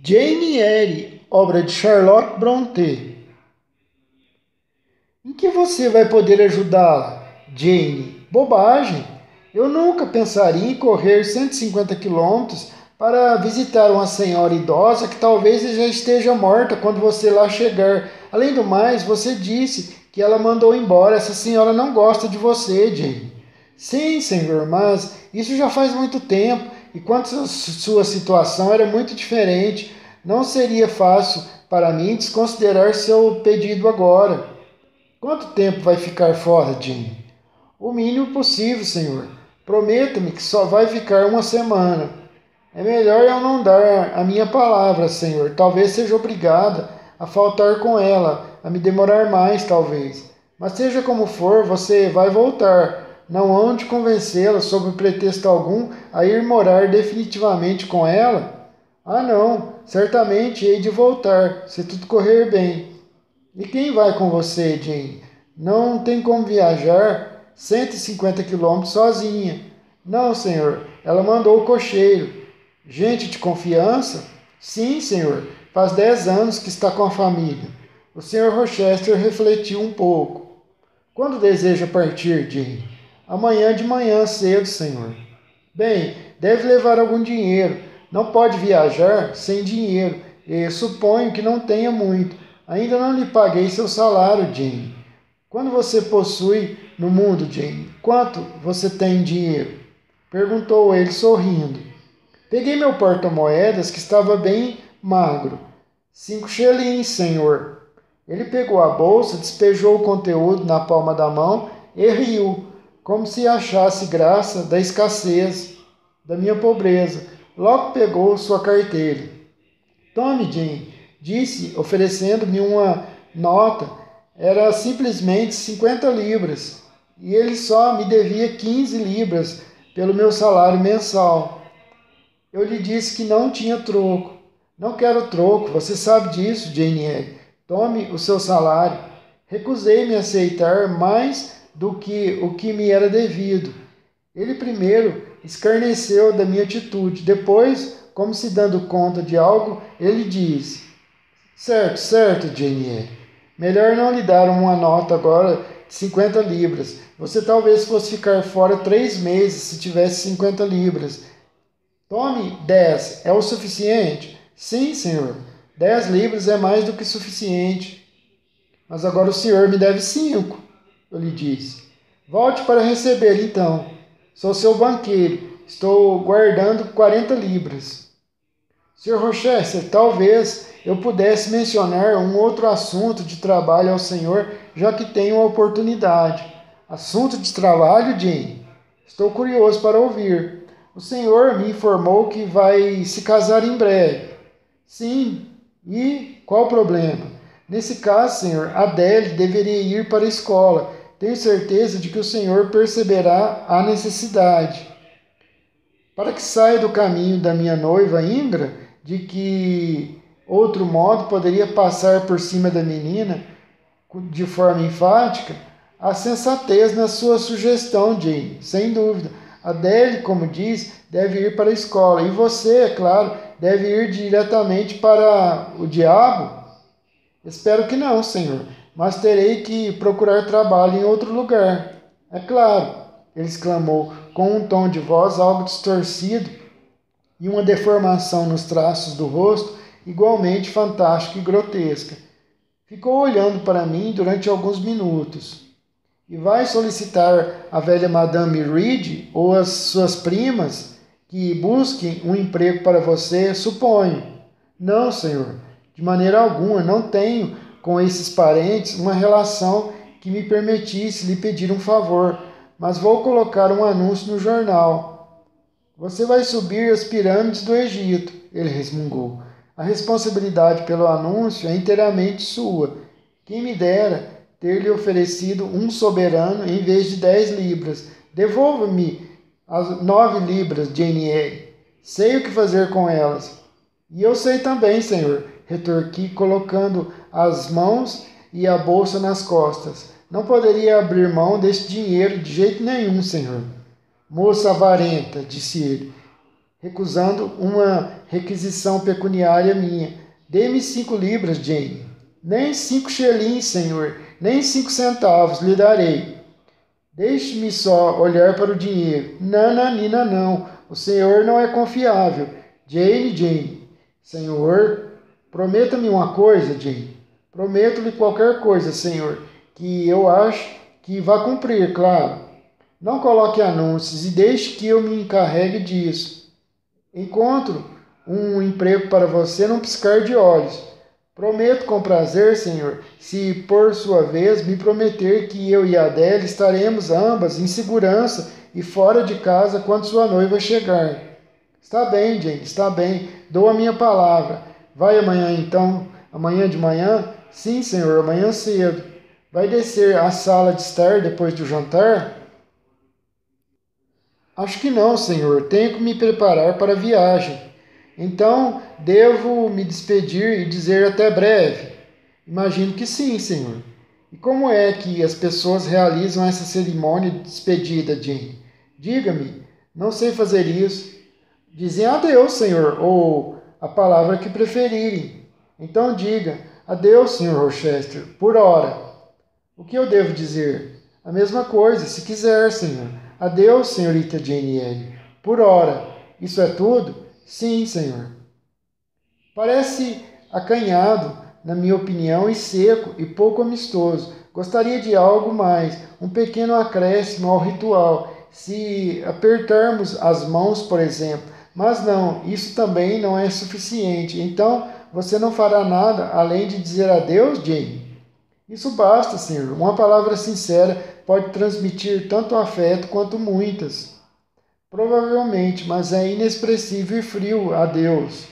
Jane Eyre, obra de Charlotte Brontë. Em que você vai poder ajudá-la, Jane? Bobagem! Eu nunca pensaria em correr 150 quilômetros para visitar uma senhora idosa que talvez já esteja morta quando você lá chegar. Além do mais, você disse que ela mandou embora. Essa senhora não gosta de você, Jane. Sim, senhor, mas isso já faz muito tempo e quanto sua situação era muito diferente, não seria fácil para mim desconsiderar seu pedido agora. Quanto tempo vai ficar fora, Jim? O mínimo possível, senhor. Prometa-me que só vai ficar uma semana. É melhor eu não dar a minha palavra, senhor. Talvez seja obrigada a faltar com ela, a me demorar mais, talvez. Mas seja como for, você vai voltar. Não hão de convencê-la, sob pretexto algum, a ir morar definitivamente com ela? Ah, não. Certamente hei de voltar, se tudo correr bem. E quem vai com você, Jane? Não tem como viajar 150 quilômetros sozinha. Não, senhor. Ela mandou o cocheiro. Gente de confiança? Sim, senhor. Faz 10 anos que está com a família. O senhor Rochester refletiu um pouco. Quando deseja partir, Jane? Amanhã de manhã cedo, senhor. Bem, deve levar algum dinheiro. Não pode viajar sem dinheiro. E suponho que não tenha muito. Ainda não lhe paguei seu salário, Jane. Quando você possui no mundo, Jane? Quanto você tem em dinheiro? Perguntou ele sorrindo. Peguei meu porta-moedas, que estava bem magro. 5 xelins, senhor. Ele pegou a bolsa, despejou o conteúdo na palma da mão e riu, como se achasse graça da escassez, da minha pobreza. Logo pegou sua carteira. Tome, Jane, disse, oferecendo-me uma nota. Era simplesmente 50 libras. E ele só me devia 15 libras pelo meu salário mensal. Eu lhe disse que não tinha troco. Não quero troco, você sabe disso, Jane Eyre. Tome o seu salário. Recusei-me a aceitar mais do que o que me era devido. Ele primeiro escarneceu da minha atitude. Depois, como se dando conta de algo, ele disse: Certo, certo, Jane Eyre. Melhor não lhe dar uma nota agora de 50 libras. Você talvez fosse ficar fora 3 meses se tivesse 50 libras. Tome 10. É o suficiente? Sim, senhor. 10 libras é mais do que suficiente. Mas agora o senhor me deve 5, eu lhe disse. Volte para receber, então. Sou seu banqueiro. Estou guardando 40 libras. Sr. Rochester, talvez eu pudesse mencionar um outro assunto de trabalho ao senhor, já que tenho a oportunidade. Assunto de trabalho, Jane? Estou curioso para ouvir. O senhor me informou que vai se casar em breve. Sim, e qual o problema? Nesse caso, senhor, Adele deveria ir para a escola. Tenho certeza de que o senhor perceberá a necessidade. Para que saia do caminho da minha noiva Ingra, de que outro modo poderia passar por cima da menina de forma enfática, há sensatez na sua sugestão, Jane, sem dúvida. Adele, como diz, deve ir para a escola. E você, é claro, deve ir diretamente para o diabo? Espero que não, senhor, mas terei que procurar trabalho em outro lugar. É claro, ele exclamou, com um tom de voz algo distorcido e uma deformação nos traços do rosto igualmente fantástica e grotesca. Ficou olhando para mim durante alguns minutos. E vai solicitar a velha Madame Reed ou as suas primas que busquem um emprego para você, suponho. Não, senhor, de maneira alguma, não tenho com esses parentes uma relação que me permitisse lhe pedir um favor, mas vou colocar um anúncio no jornal. Você vai subir as pirâmides do Egito, ele resmungou. A responsabilidade pelo anúncio é inteiramente sua. Quem me dera ter-lhe oferecido um soberano em vez de 10 libras. Devolva-me as 9 libras, Jane Eyre. Sei o que fazer com elas. E eu sei também, senhor, retorqui, colocando as mãos e a bolsa nas costas. Não poderia abrir mão desse dinheiro de jeito nenhum, senhor. Moça avarenta, disse ele, recusando uma requisição pecuniária minha. Dê-me 5 libras, Jane. Nem 5 xelins, Senhor, nem 5 centavos lhe darei. Deixe-me só olhar para o dinheiro. Nananina, não. O Senhor não é confiável. Jane. Senhor, prometa-me uma coisa, Jane. Prometo-lhe qualquer coisa, Senhor, que eu acho que vá cumprir, claro. Não coloque anúncios e deixe que eu me encarregue disso. Encontro um emprego para você num piscar de olhos. Prometo com prazer, Senhor, se por sua vez me prometer que eu e a Adélia estaremos ambas em segurança e fora de casa quando sua noiva chegar. Está bem, Jane, está bem. Dou a minha palavra. Vai amanhã então? Amanhã de manhã? Sim, Senhor, amanhã cedo. Vai descer à sala de estar depois do jantar? Acho que não, Senhor. Tenho que me preparar para a viagem. Então, devo me despedir e dizer até breve? Imagino que sim, Senhor. E como é que as pessoas realizam essa cerimônia de despedida, Jane? Diga-me, não sei fazer isso. Dizem adeus, Senhor, ou a palavra que preferirem. Então diga, adeus, Senhor Rochester, por hora. O que eu devo dizer? A mesma coisa, se quiser, Senhor. Adeus, senhorita Jane Eyre, por hora. Isso é tudo? Sim, Senhor. Parece acanhado, na minha opinião, e seco e pouco amistoso. Gostaria de algo mais, um pequeno acréscimo ao ritual, se apertarmos as mãos, por exemplo. Mas não, isso também não é suficiente. Então, você não fará nada além de dizer adeus, Jane? Isso basta, Senhor. Uma palavra sincera pode transmitir tanto afeto quanto muitas. Provavelmente, mas é inexpressivo e frio a Deus.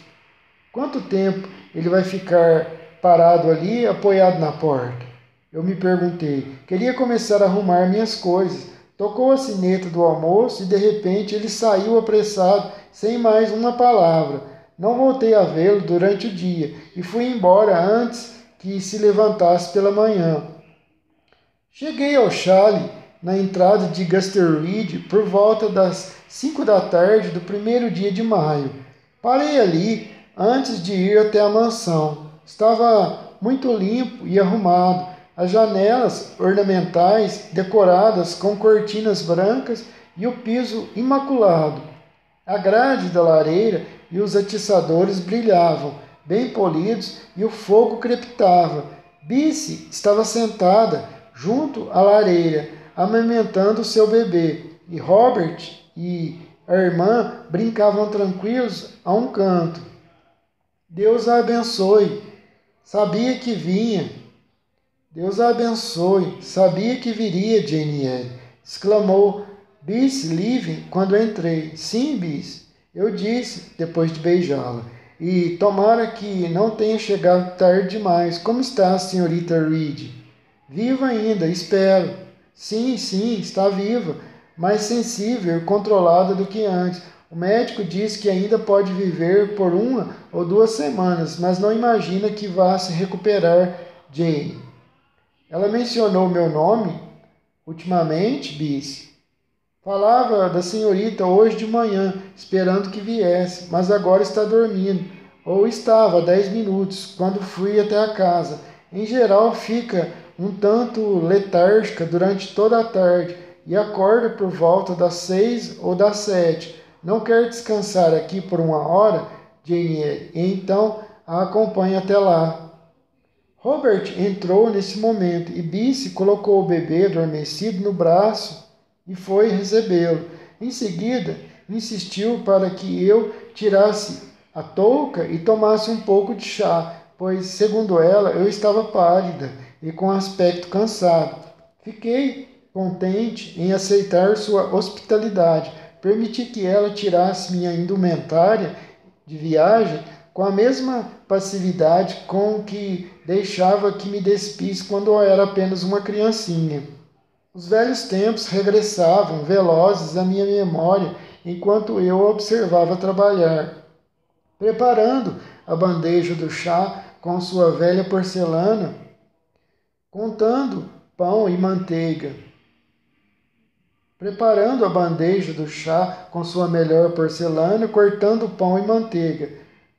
Quanto tempo ele vai ficar parado ali, apoiado na porta? Eu me perguntei. Queria começar a arrumar minhas coisas. Tocou a sineta do almoço e de repente ele saiu apressado, sem mais uma palavra. Não voltei a vê-lo durante o dia e fui embora antes que se levantasse pela manhã. Cheguei ao Chale, na entrada de Gasterweed, por volta das 5 da tarde do primeiro dia de maio. Parei ali antes de ir até a mansão. Estava muito limpo e arrumado. As janelas ornamentais decoradas com cortinas brancas e o piso imaculado. A grade da lareira e os atiçadores brilhavam, bem polidos, e o fogo crepitava. Bice estava sentada junto à lareira, amamentando seu bebê, e Robert e a irmã brincavam tranquilos a um canto. Deus a abençoe. Sabia que vinha. Deus a abençoe. Sabia que viria, Jane Eyre, exclamou Bice Living quando entrei. Sim, Bice, eu disse, depois de beijá-la. E tomara que não tenha chegado tarde demais. Como está a senhorita Reed? Viva ainda, espero. Sim, está viva, mais sensível e controlada do que antes. O médico diz que ainda pode viver por 1 ou 2 semanas, mas não imagina que vá se recuperar, Jane. Ela mencionou meu nome ultimamente, Bice. Falava da senhorita hoje de manhã, esperando que viesse, mas agora está dormindo. Ou estava há 10 minutos, quando fui até a casa. Em geral, fica um tanto letárgica durante toda a tarde e acorda por volta das 6 ou das 7. Não quer descansar aqui por 1 hora, Jane, e então a acompanha até lá. Robert entrou nesse momento e Bice colocou o bebê adormecido no braço e foi recebê-lo. Em seguida, insistiu para que eu tirasse a touca e tomasse um pouco de chá, pois, segundo ela, eu estava pálida e com aspecto cansado. Fiquei contente em aceitar sua hospitalidade. Permiti que ela tirasse minha indumentária de viagem com a mesma passividade com que deixava que me despisse quando eu era apenas uma criancinha. Os velhos tempos regressavam, velozes, à minha memória, enquanto eu a observava trabalhar, preparando a bandeja do chá com sua velha porcelana, contando pão e manteiga, preparando a bandeja do chá com sua melhor porcelana, cortando pão e manteiga,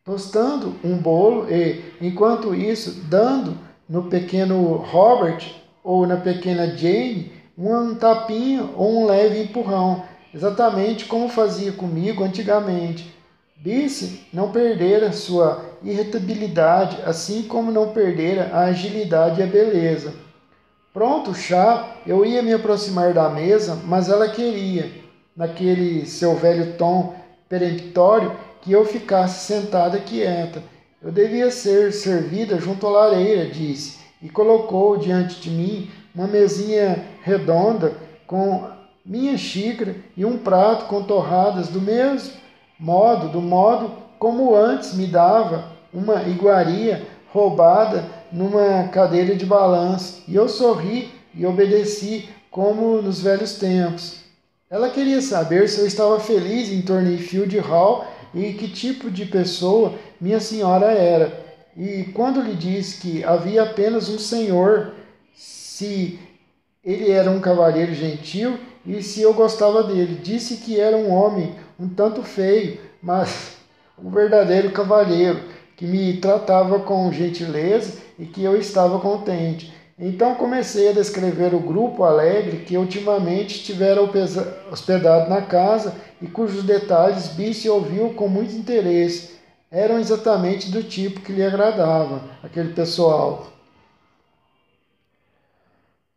tostando um bolo e, enquanto isso, dando no pequeno Robert ou na pequena Jane um tapinha ou um leve empurrão, exatamente como fazia comigo antigamente. Bice não perdera sua irritabilidade, assim como não perdera a agilidade e a beleza. Pronto o chá, eu ia me aproximar da mesa, mas ela queria, naquele seu velho tom peremptório, que eu ficasse sentada quieta. Eu devia ser servida junto à lareira, disse, e colocou diante de mim uma mesinha redonda com minha xícara e um prato com torradas do modo como antes me dava uma iguaria roubada numa cadeira de balanço, e eu sorri e obedeci como nos velhos tempos. Ela queria saber se eu estava feliz em Thornfield Hall e que tipo de pessoa minha senhora era. E quando lhe disse que havia apenas um senhor, se ele era um cavalheiro gentil e se eu gostava dele, disse que era um homem um tanto feio, mas um verdadeiro cavalheiro, que me tratava com gentileza e que eu estava contente. Então comecei a descrever o grupo alegre que ultimamente estivera hospedado na casa e cujos detalhes Bice ouviu com muito interesse. Eram exatamente do tipo que lhe agradava, aquele pessoal.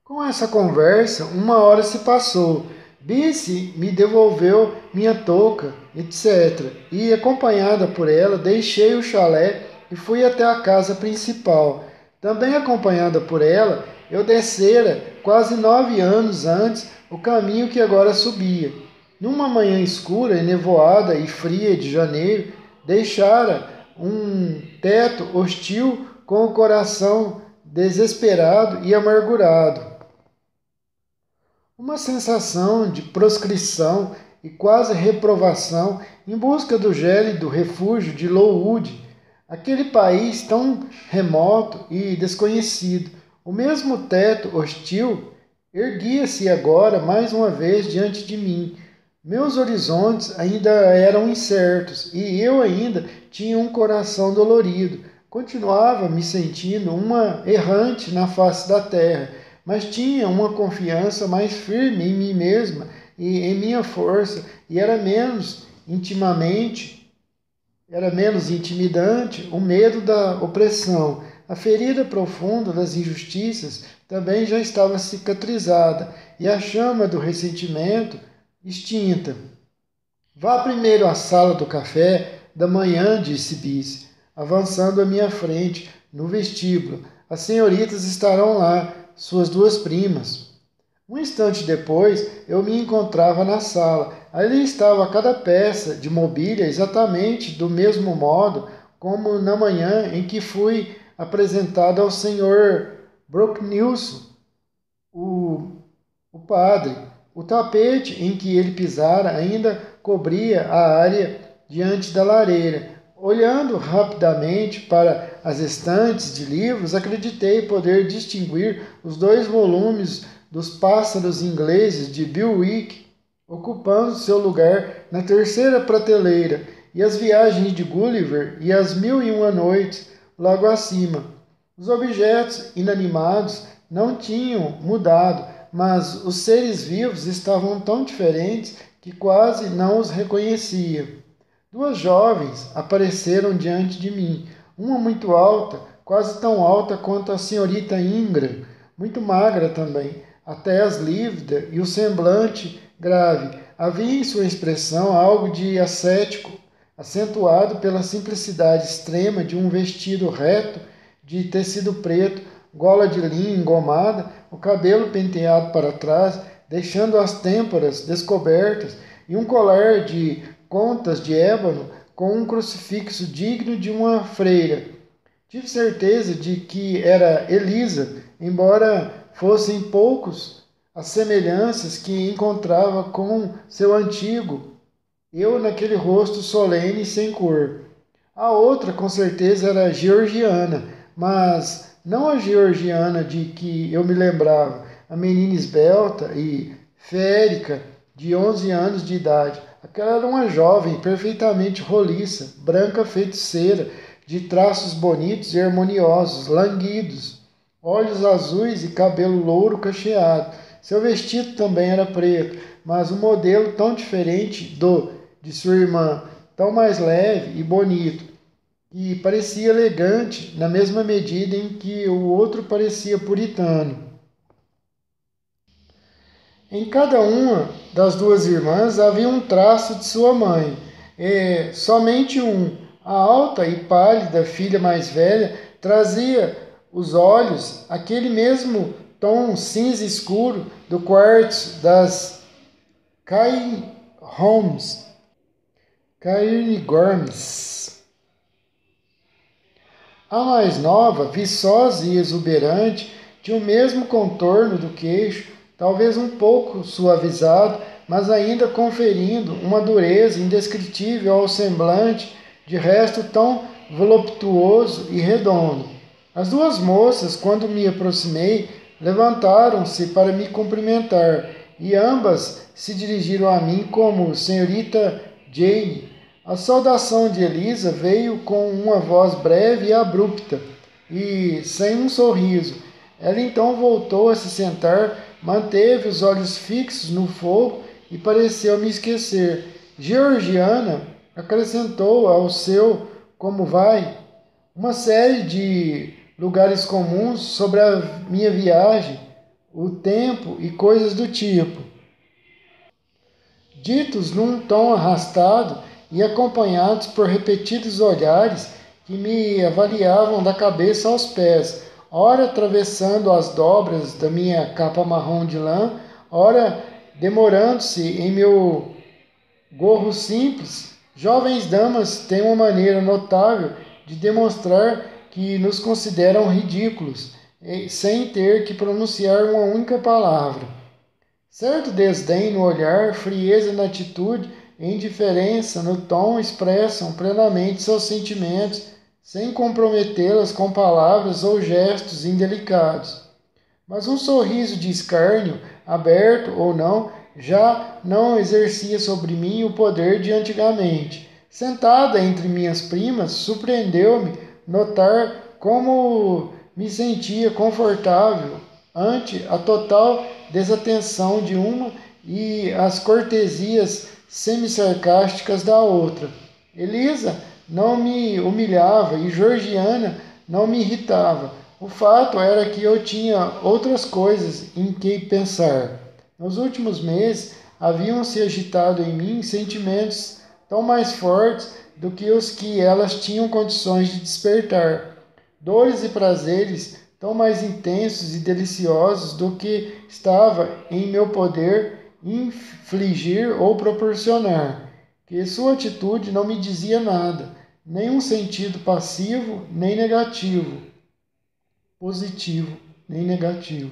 Com essa conversa, uma hora se passou. Bice me devolveu minha touca, etc. E, acompanhada por ela, deixei o chalé e fui até a casa principal. Também acompanhada por ela, eu descera, quase 9 anos antes, o caminho que agora subia. Numa manhã escura e nevoada e fria de janeiro, deixara um teto hostil com o coração desesperado e amargurado. Uma sensação de proscrição e quase reprovação em busca do gélido refúgio de Lowood, aquele país tão remoto e desconhecido. O mesmo teto hostil erguia-se agora mais uma vez diante de mim. Meus horizontes ainda eram incertos e eu ainda tinha um coração dolorido. Continuava me sentindo uma errante na face da terra, mas tinha uma confiança mais firme em mim mesma e em minha força, e era menos intimidante o medo da opressão. A ferida profunda das injustiças também já estava cicatrizada, e a chama do ressentimento extinta. Vá primeiro à sala do café da manhã, disse Bice, avançando à minha frente, no vestíbulo. As senhoritas estarão lá, suas duas primas. Um instante depois, eu me encontrava na sala. Ali estava cada peça de mobília exatamente do mesmo modo como na manhã em que fui apresentado ao Sr. Brocknilson, o padre. O tapete em que ele pisara ainda cobria a área diante da lareira. Olhando rapidamente para as estantes de livros, acreditei poder distinguir os 2 volumes dos Pássaros Ingleses de Bewick, ocupando seu lugar na terceira prateleira, e as Viagens de Gulliver e as 1001 Noites logo acima. Os objetos inanimados não tinham mudado, mas os seres vivos estavam tão diferentes que quase não os reconhecia. 2 jovens apareceram diante de mim, uma muito alta, quase tão alta quanto a senhorita Ingram, muito magra também, a tez lívida e o semblante grave. Havia em sua expressão algo de ascético, acentuado pela simplicidade extrema de um vestido reto de tecido preto, gola de linho engomada, o cabelo penteado para trás, deixando as têmporas descobertas, e um colar de contas de ébano com um crucifixo digno de uma freira. Tive certeza de que era Elisa, embora fossem poucos as semelhanças que encontrava com seu antigo eu naquele rosto solene e sem cor. A outra, com certeza, era Georgiana, mas não a Georgiana de que eu me lembrava, a menina esbelta e férica de 11 anos de idade. Aquela era uma jovem perfeitamente roliça, branca feito cera, de traços bonitos e harmoniosos, languidos, olhos azuis e cabelo louro cacheado. Seu vestido também era preto, mas um modelo tão diferente do de sua irmã, tão mais leve e bonito, e parecia elegante na mesma medida em que o outro parecia puritano. Em cada uma das duas irmãs havia um traço de sua mãe, somente um. A alta e pálida filha mais velha trazia os olhos aquele mesmo tom cinza escuro do quartzo das Cairngorms. A mais nova, viçosa e exuberante, tinha o mesmo contorno do queixo, talvez um pouco suavizado, mas ainda conferindo uma dureza indescritível ao semblante, de resto tão voluptuoso e redondo. As duas moças, quando me aproximei, levantaram-se para me cumprimentar, e ambas se dirigiram a mim como senhorita Jane. A saudação de Elisa veio com uma voz breve e abrupta, e sem um sorriso. Ela então voltou a se sentar, manteve os olhos fixos no fogo e pareceu me esquecer. Georgiana acrescentou ao seu como vai uma série de lugares comuns sobre a minha viagem, o tempo e coisas do tipo, ditos num tom arrastado e acompanhados por repetidos olhares que me avaliavam da cabeça aos pés, ora atravessando as dobras da minha capa marrom de lã, ora demorando-se em meu gorro simples. Jovens damas têm uma maneira notável de demonstrar que nos consideram ridículos, sem ter que pronunciar uma única palavra. Certo desdém no olhar, frieza na atitude e indiferença no tom expressam plenamente seus sentimentos, sem comprometê-las com palavras ou gestos indelicados. Mas um sorriso de escárnio, aberto ou não, já não exercia sobre mim o poder de antigamente. Sentada entre minhas primas, surpreendeu-me notar como me sentia confortável ante a total desatenção de uma e as cortesias semi-sarcásticas da outra. Elisa não me humilhava e Georgiana não me irritava. O fato era que eu tinha outras coisas em que pensar. Nos últimos meses haviam se agitado em mim sentimentos tão mais fortes do que os que elas tinham condições de despertar. Dores e prazeres tão mais intensos e deliciosos do que estava em meu poder infligir ou proporcionar, que sua atitude não me dizia nada, nem um sentido passivo, nem negativo, positivo, nem negativo.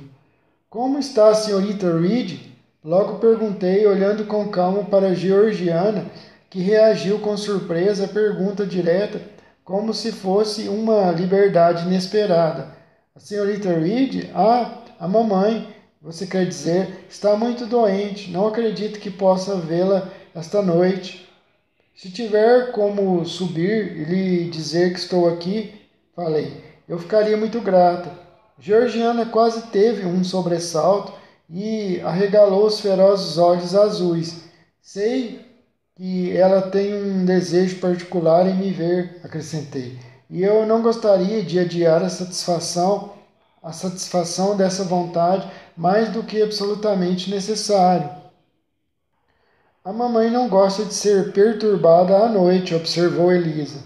Como está a senhorita Reed? Logo perguntei, olhando com calma para Georgiana, que reagiu com surpresa à pergunta direta, como se fosse uma liberdade inesperada. A senhorita Reed? Ah, a mamãe, você quer dizer, está muito doente. Não acredito que possa vê-la esta noite. Se tiver como subir e lhe dizer que estou aqui, falei, eu ficaria muito grata. Georgiana quase teve um sobressalto e arregalou os ferozes olhos azuis. Sei que ela tem um desejo particular em me ver, acrescentei, e eu não gostaria de adiar a satisfação dessa vontade mais do que absolutamente necessário. A mamãe não gosta de ser perturbada à noite, observou Elisa.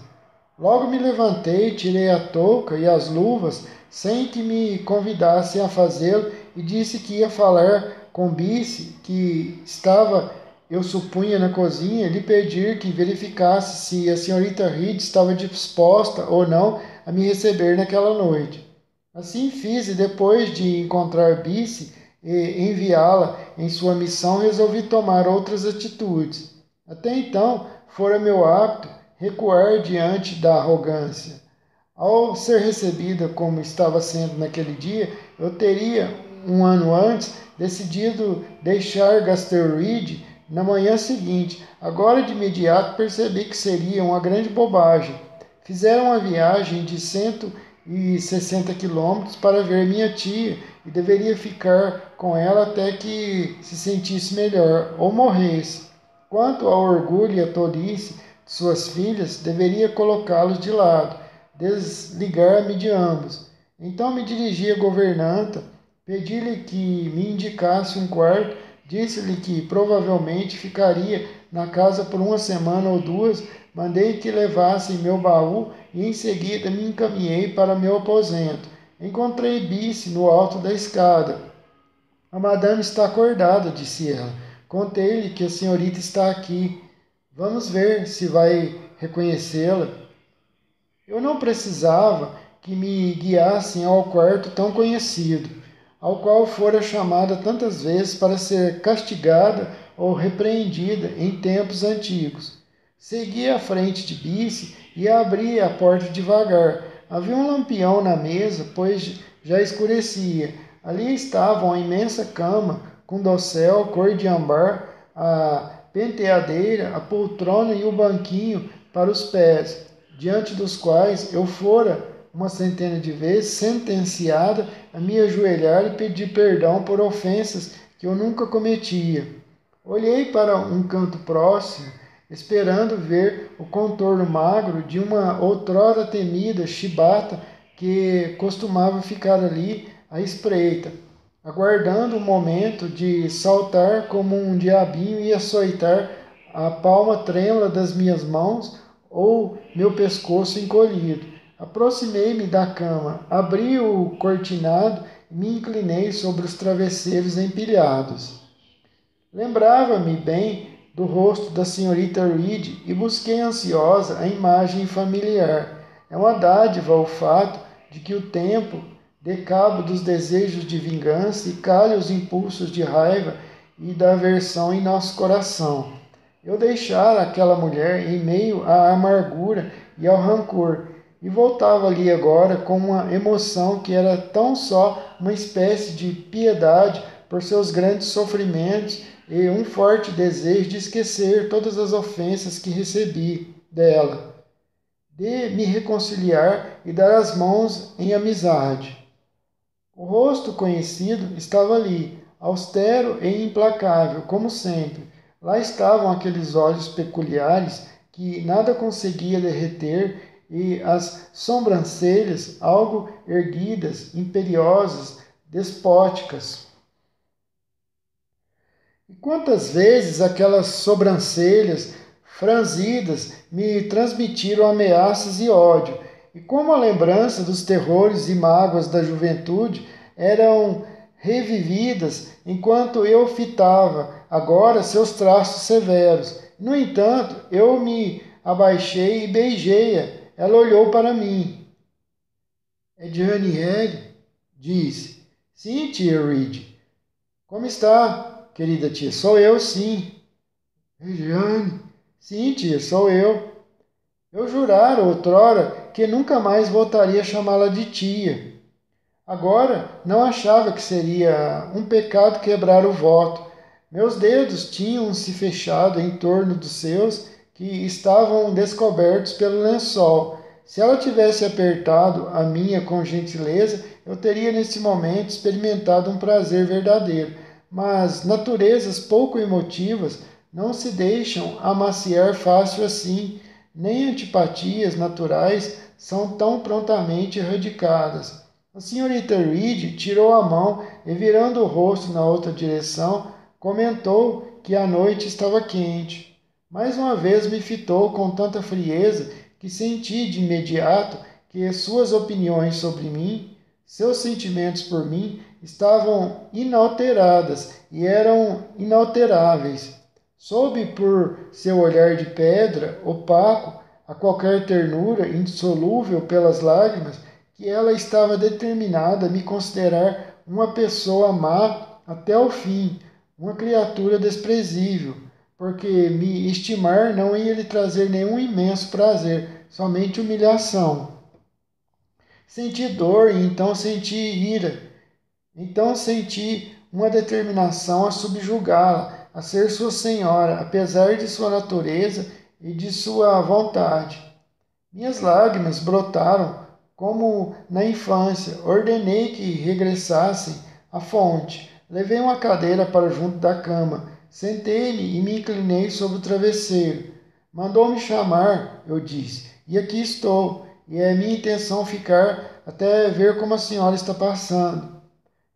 Logo me levantei, tirei a touca e as luvas, sem que me convidassem a fazê-lo, e disse que ia falar com Bice, que estava, eu supunha, na cozinha, e lhe pedir que verificasse se a senhorita Reed estava disposta ou não a me receber naquela noite. Assim fiz, e depois de encontrar Bice e enviá-la em sua missão, resolvi tomar outras atitudes. Até então, fora meu hábito recuar diante da arrogância. Ao ser recebida como estava sendo naquele dia, eu teria, um ano antes, decidido deixar Gaster Reed na manhã seguinte. Agora de imediato percebi que seria uma grande bobagem. Fizeram uma viagem de 160 quilômetros para ver minha tia e deveria ficar com ela até que se sentisse melhor ou morresse. Quanto ao orgulho e à tolice de suas filhas, deveria colocá-los de lado, desligar-me de ambos. Então me dirigi à governanta, pedi-lhe que me indicasse um quarto, disse-lhe que provavelmente ficaria na casa por uma semana ou duas, mandei que levassem meu baú e em seguida me encaminhei para meu aposento. Encontrei Bice no alto da escada. A madame está acordada, disse ela. Contei-lhe que a senhorita está aqui. Vamos ver se vai reconhecê-la. Eu não precisava que me guiassem ao quarto tão conhecido, ao qual fora chamada tantas vezes para ser castigada ou repreendida em tempos antigos. Segui à frente de Bice e abri a porta devagar. Havia um lampião na mesa, pois já escurecia. Ali estavam a imensa cama, com dossel, cor de ambar, a penteadeira, a poltrona e o banquinho para os pés, diante dos quais eu fora uma centena de vezes sentenciada a me ajoelhar e pedir perdão por ofensas que eu nunca cometia. Olhei para um canto próximo, esperando ver o contorno magro de uma outrora temida chibata que costumava ficar ali à espreita, aguardando o momento de saltar como um diabinho e açoitar a palma trêmula das minhas mãos ou meu pescoço encolhido. Aproximei-me da cama, abri o cortinado e me inclinei sobre os travesseiros empilhados. Lembrava-me bem do rosto da senhorita Reed e busquei ansiosa a imagem familiar. É uma dádiva o fato de que o tempo dê cabo dos desejos de vingança e calhe os impulsos de raiva e da aversão em nosso coração. Eu deixara aquela mulher em meio à amargura e ao rancor, e voltava ali agora com uma emoção que era tão só uma espécie de piedade por seus grandes sofrimentos e um forte desejo de esquecer todas as ofensas que recebi dela, de me reconciliar e dar as mãos em amizade. O rosto conhecido estava ali, austero e implacável, como sempre. Lá estavam aqueles olhos peculiares que nada conseguia derreter e as sobrancelhas, algo erguidas, imperiosas, despóticas. E quantas vezes aquelas sobrancelhas franzidas me transmitiram ameaças e ódio, e como a lembrança dos terrores e mágoas da juventude eram revividas enquanto eu fitava agora seus traços severos. No entanto, eu me abaixei e beijei-a. Ela olhou para mim. É Jane Egg? Disse. Sim, tia Reed. Como está, querida tia? Sou eu, sim. Jane? Sim, tia, sou eu. Eu jurara outrora que nunca mais voltaria a chamá-la de tia. Agora não achava que seria um pecado quebrar o voto. Meus dedos tinham se fechado em torno dos seus, que estavam descobertos pelo lençol. Se ela tivesse apertado a minha com gentileza, eu teria nesse momento experimentado um prazer verdadeiro. Mas naturezas pouco emotivas não se deixam amaciar fácil assim, nem antipatias naturais são tão prontamente erradicadas. A senhorita Reed tirou a mão e, virando o rosto na outra direção, comentou que a noite estava quente. Mais uma vez me fitou com tanta frieza que senti de imediato que suas opiniões sobre mim, seus sentimentos por mim, estavam inalteradas e eram inalteráveis. Soube por seu olhar de pedra, opaco a qualquer ternura, insolúvel pelas lágrimas, que ela estava determinada a me considerar uma pessoa má até o fim, uma criatura desprezível, porque me estimar não ia lhe trazer nenhum imenso prazer, somente humilhação. Senti dor e então senti ira. Então senti uma determinação a subjugá-la, a ser sua senhora, apesar de sua natureza e de sua vontade. Minhas lágrimas brotaram como na infância. Ordenei que regressassem à fonte. Levei uma cadeira para junto da cama. Sentei-me e me inclinei sobre o travesseiro. Mandou-me chamar, eu disse, e aqui estou. E é minha intenção ficar até ver como a senhora está passando.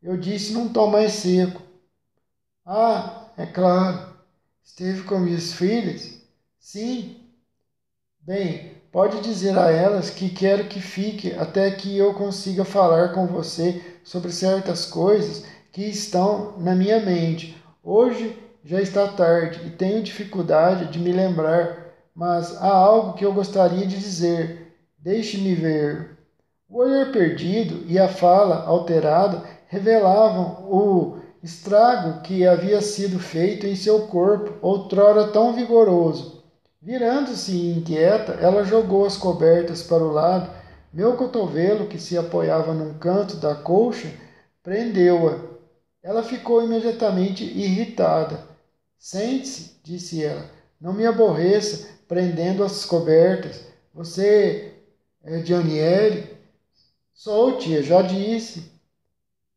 Eu disse num tom mais seco. Ah, é claro. Esteve com minhas filhas? Sim. Bem, pode dizer a elas que quero que fique até que eu consiga falar com você sobre certas coisas que estão na minha mente. Hoje já está tarde e tenho dificuldade de me lembrar, mas há algo que eu gostaria de dizer. Deixe-me ver. O olhar perdido e a fala alterada revelavam o estrago que havia sido feito em seu corpo, outrora tão vigoroso. Virando-se inquieta, ela jogou as cobertas para o lado. Meu cotovelo, que se apoiava num canto da colcha, prendeu-a. Ela ficou imediatamente irritada. Sente-se, disse ela. Não me aborreça prendendo as cobertas. Você é Daniele? Sou, tia, já disse.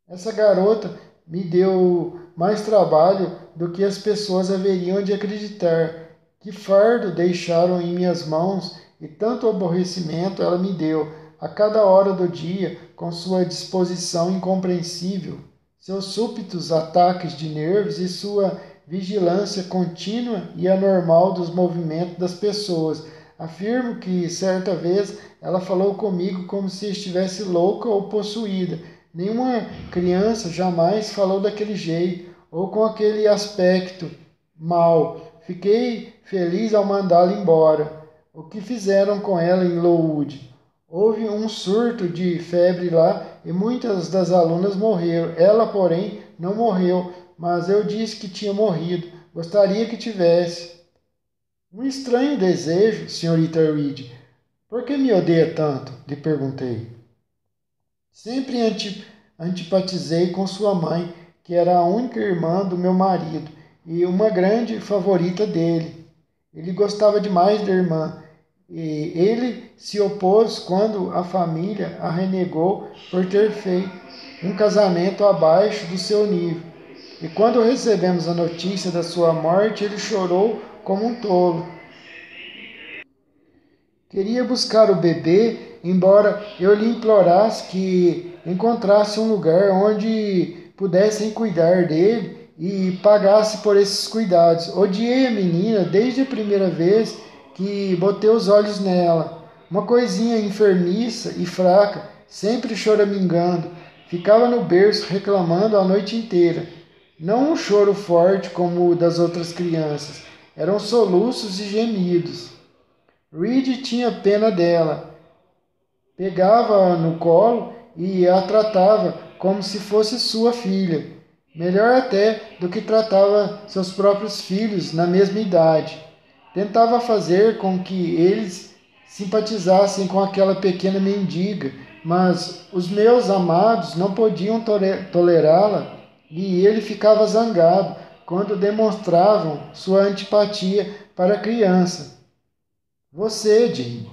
Essa garota me deu mais trabalho do que as pessoas haveriam de acreditar. Que fardo deixaram em minhas mãos e tanto aborrecimento ela me deu, a cada hora do dia, com sua disposição incompreensível, seus súbitos ataques de nervos e sua vigilância contínua e anormal dos movimentos das pessoas. Afirmo que, certa vez, ela falou comigo como se estivesse louca ou possuída. Nenhuma criança jamais falou daquele jeito ou com aquele aspecto mau. Fiquei feliz ao mandá-la embora. O que fizeram com ela em Lowood? Houve um surto de febre lá e muitas das alunas morreram. Ela, porém, não morreu, mas eu disse que tinha morrido. Gostaria que tivesse. Um estranho desejo, senhorita Reed. Por que me odeia tanto? Lhe perguntei. Sempre antipatizei com sua mãe, que era a única irmã do meu marido e uma grande favorita dele. Ele gostava demais da irmã e ele se opôs quando a família a renegou por ter feito um casamento abaixo do seu nível. E quando recebemos a notícia da sua morte, ele chorou como um tolo. Queria buscar o bebê, embora eu lhe implorasse que encontrasse um lugar onde pudessem cuidar dele e pagasse por esses cuidados. Odiei a menina desde a primeira vez que botei os olhos nela. Uma coisinha enfermiça e fraca, sempre choramingando. Ficava no berço reclamando a noite inteira. Não um choro forte como o das outras crianças. Eram soluços e gemidos. Reed tinha pena dela, pegava-a no colo e a tratava como se fosse sua filha, melhor até do que tratava seus próprios filhos na mesma idade. Tentava fazer com que eles simpatizassem com aquela pequena mendiga, mas os meus amados não podiam tolerá-la e ele ficava zangado quando demonstravam sua antipatia para a criança. Você, Jane.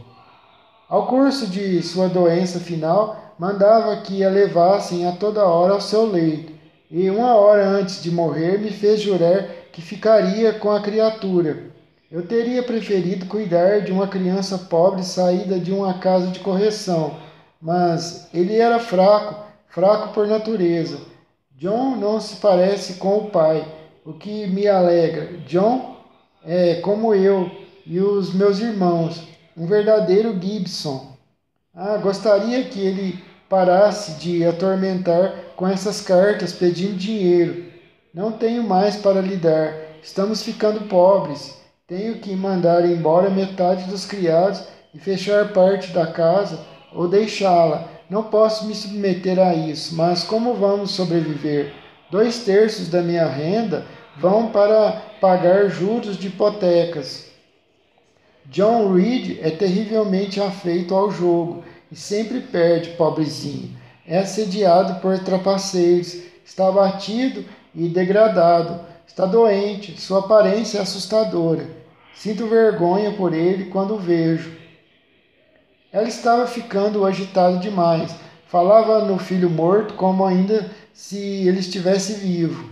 Ao curso de sua doença final, mandava que a levassem a toda hora ao seu leito, e uma hora antes de morrer me fez jurar que ficaria com a criatura. Eu teria preferido cuidar de uma criança pobre saída de uma casa de correção, mas ele era fraco, fraco por natureza. John não se parece com o pai, o que me alegra. John é como eu e os meus irmãos, um verdadeiro Gibson. Gostaria que ele parasse de atormentar com essas cartas pedindo dinheiro. Não tenho mais para lhe dar. Estamos ficando pobres. Tenho que mandar embora metade dos criados e fechar parte da casa ou deixá-la. Não posso me submeter a isso, mas como vamos sobreviver? 2/3 da minha renda vão para pagar juros de hipotecas. John Reed é terrivelmente afeito ao jogo e sempre perde, pobrezinho. É assediado por trapaceiros, está abatido e degradado. Está doente, sua aparência é assustadora. Sinto vergonha por ele quando o vejo. Ela estava ficando agitada demais. Falava no filho morto como ainda se ele estivesse vivo.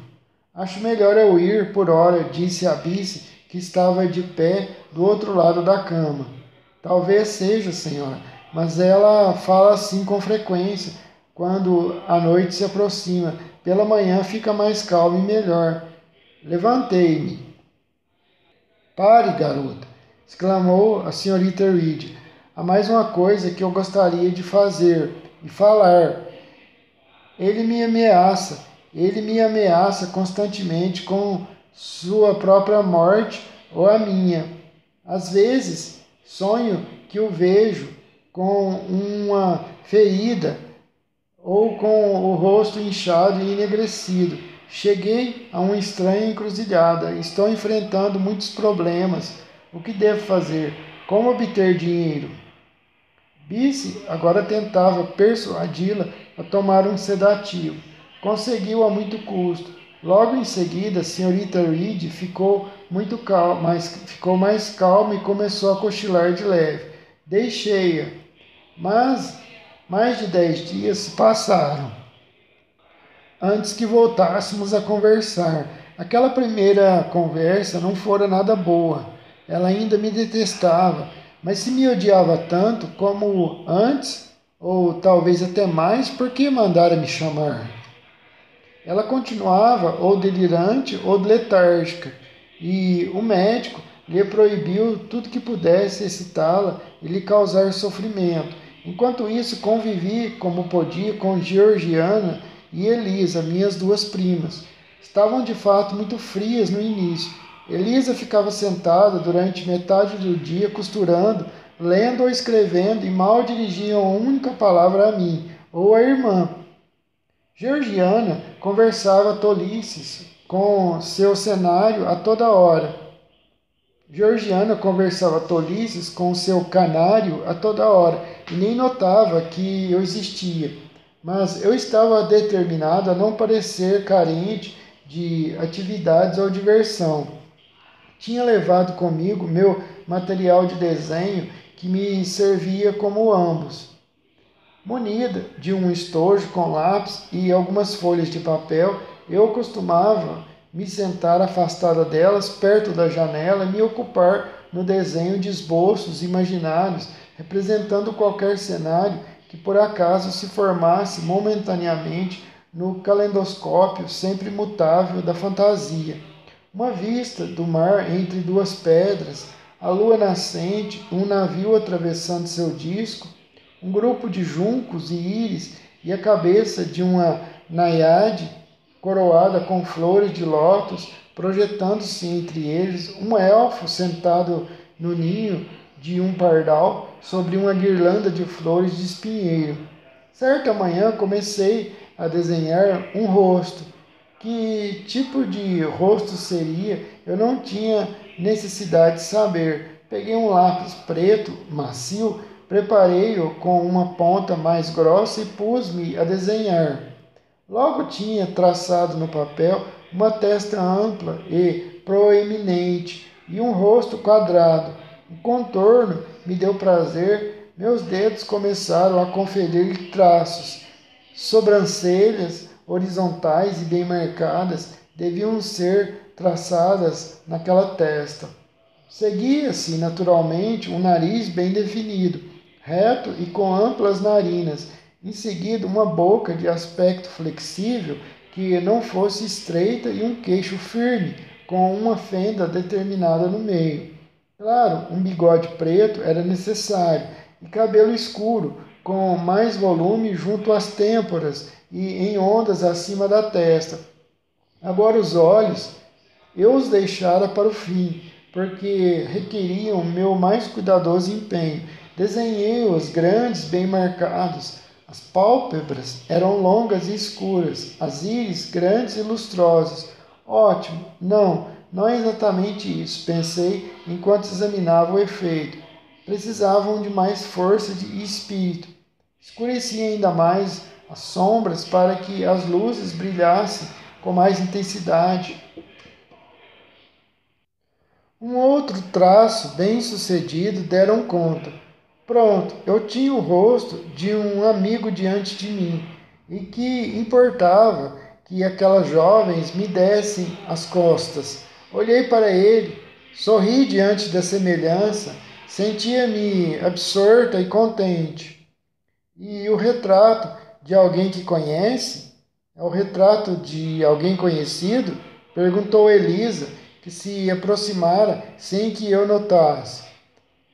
Acho melhor eu ir por hora, disse a Bice, que estava de pé do outro lado da cama. Talvez seja, senhora, mas ela fala assim com frequência, quando a noite se aproxima. Pela manhã fica mais calma e melhor. Levantei-me. Pare, garota, exclamou a senhorita Reed. Há mais uma coisa que eu gostaria de fazer e falar. Ele me ameaça. Ele me ameaça constantemente com sua própria morte ou a minha. Às vezes, sonho que o vejo com uma ferida ou com o rosto inchado e enegrecido. Cheguei a uma estranha encruzilhada. Estou enfrentando muitos problemas. O que devo fazer? Como obter dinheiro? Bice agora tentava persuadi-la a tomar um sedativo. Conseguiu a muito custo. Logo em seguida, a senhorita Reed ficou mais calma e começou a cochilar de leve. Deixei-a, mas mais de 10 dias se passaram antes que voltássemos a conversar. Aquela primeira conversa não fora nada boa. Ela ainda me detestava, mas se me odiava tanto como antes, ou talvez até mais, por que mandara me chamar? Ela continuava ou delirante ou letárgica, e o médico lhe proibiu tudo que pudesse excitá-la e lhe causar sofrimento. Enquanto isso, convivi como podia com Georgiana e Elisa, minhas duas primas. Estavam de fato muito frias no início. Elisa ficava sentada durante metade do dia costurando, lendo ou escrevendo e mal dirigia uma única palavra a mim ou à irmã. Georgiana conversava tolices com seu cenário a toda hora. Georgiana conversava tolices com seu canário a toda hora e nem notava que eu existia. Mas eu estava determinado a não parecer carente de atividades ou diversão. Tinha levado comigo meu material de desenho que me servia como ambos. Munida de um estojo com lápis e algumas folhas de papel, eu costumava me sentar afastada delas, perto da janela, e me ocupar no desenho de esboços imaginários, representando qualquer cenário que por acaso se formasse momentaneamente no calendoscópio sempre mutável da fantasia. Uma vista do mar entre duas pedras, a lua nascente, um navio atravessando seu disco, um grupo de juncos e íris e a cabeça de uma naiade coroada com flores de lótus, projetando-se entre eles um elfo sentado no ninho de um pardal sobre uma guirlanda de flores de espinheiro. Certa manhã comecei a desenhar um rosto. Que tipo de rosto seria? Eu não tinha necessidade de saber. Peguei um lápis preto, macio, preparei-o com uma ponta mais grossa e pus-me a desenhar. Logo tinha traçado no papel uma testa ampla e proeminente e um rosto quadrado. O contorno me deu prazer, meus dedos começaram a conferir traços. Sobrancelhas horizontais e bem marcadas deviam ser traçadas naquela testa. Seguia-se naturalmente um nariz bem definido, reto e com amplas narinas. Em seguida, uma boca de aspecto flexível que não fosse estreita e um queixo firme, com uma fenda determinada no meio. Claro, um bigode preto era necessário e cabelo escuro, com mais volume junto às têmporas e em ondas acima da testa. Agora os olhos eu os deixara para o fim, porque requeriam meu mais cuidadoso empenho. Desenhei-os grandes, bem marcados. As pálpebras eram longas e escuras, as íris grandes e lustrosas. Ótimo, não é exatamente isso, pensei enquanto examinava o efeito. Precisavam de mais força e espírito. Escureci ainda mais as sombras para que as luzes brilhassem com mais intensidade. Um outro traço bem-sucedido deram conta. Pronto, eu tinha o rosto de um amigo diante de mim, e que importava que aquelas jovens me dessem as costas. Olhei para ele, sorri diante da semelhança, sentia-me absorta e contente. E o retrato de alguém que conhece? É o retrato de alguém conhecido? Perguntou Elisa, que se aproximara sem que eu notasse.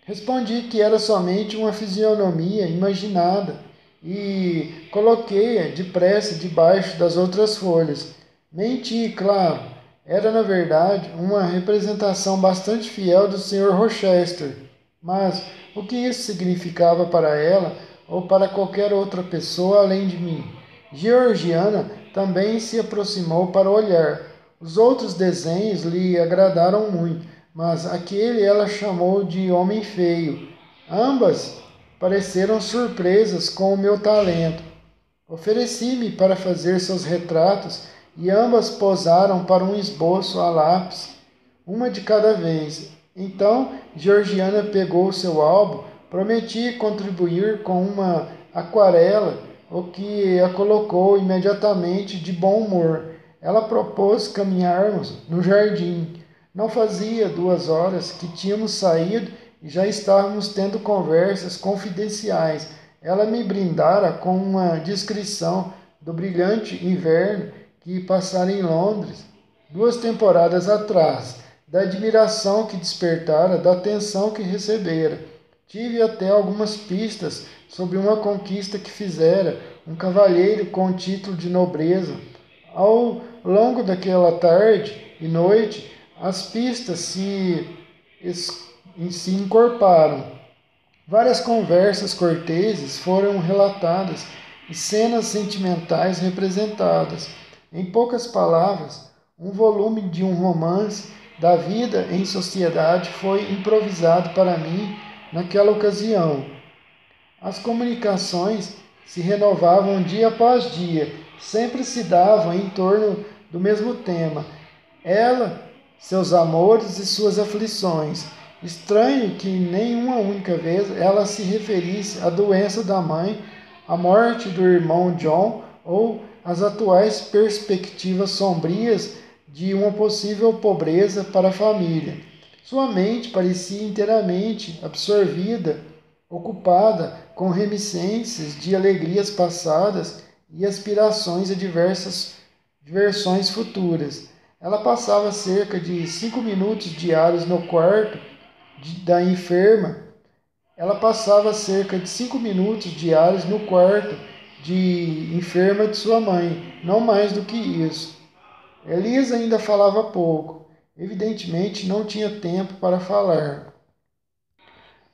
Respondi que era somente uma fisionomia imaginada e coloquei-a depressa debaixo das outras folhas. Menti, claro. Era, na verdade, uma representação bastante fiel do Sr. Rochester. Mas o que isso significava para ela ou para qualquer outra pessoa além de mim? Georgiana também se aproximou para olhar. Os outros desenhos lhe agradaram muito, mas aquele ela chamou de homem feio. Ambas pareceram surpresas com o meu talento. Ofereci-me para fazer seus retratos e ambas posaram para um esboço a lápis, uma de cada vez. Então, Georgiana pegou seu álbum, prometi contribuir com uma aquarela, o que a colocou imediatamente de bom humor. Ela propôs caminharmos no jardim. Não fazia 2 horas que tínhamos saído e já estávamos tendo conversas confidenciais. Ela me brindara com uma descrição do brilhante inverno que passara em Londres 2 temporadas atrás, da admiração que despertara, da atenção que recebera. Tive até algumas pistas sobre uma conquista que fizera um cavalheiro com título de nobreza. Ao longo daquela tarde e noite, as pistas se encorparam. Várias conversas corteses foram relatadas e cenas sentimentais representadas. Em poucas palavras, um volume de um romance da vida em sociedade foi improvisado para mim naquela ocasião. As comunicações se renovavam dia após dia, sempre se davam em torno do mesmo tema. Ela, seus amores e suas aflições. Estranho que nem uma única vez ela se referisse à doença da mãe, à morte do irmão John ou às atuais perspectivas sombrias de uma possível pobreza para a família. Sua mente parecia inteiramente absorvida, ocupada com reminiscências de alegrias passadas e aspirações a diversões futuras. Ela passava cerca de 5 minutos diários no quarto da enferma. Ela passava cerca de 5 minutos diários no quarto de enferma de sua mãe, não mais do que isso. Elisa ainda falava pouco. Evidentemente não tinha tempo para falar.